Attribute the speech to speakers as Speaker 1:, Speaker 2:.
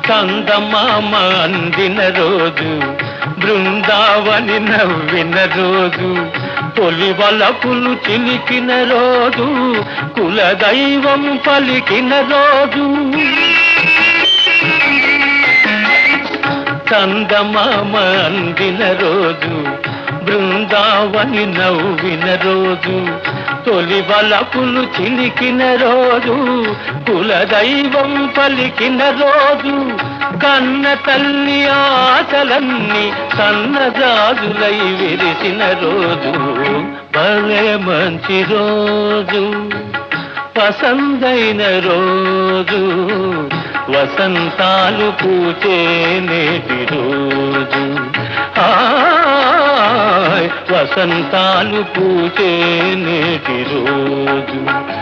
Speaker 1: చందమామ అందిన రోజు, బృందావని నవ్విన రోజు, తొలి వలపులు చిలికిన రోజు, కులదైవం పలికిన రోజు. చందమామ అందిన రోజు, బృందావని నవ్విన రోజు, తొలి వలపులు చిలికిన రోజు, కులదైవం పలికిన రోజు, కన్న తల్లి ఆశలన్నీ సన్నజాజులై విరిసిన రోజు. భలే మంచి రోజు, పసందైన రోజు, వసంతాలు పూచే నేటి రోజు. వసంతాలు పూచే నేటి రోజు.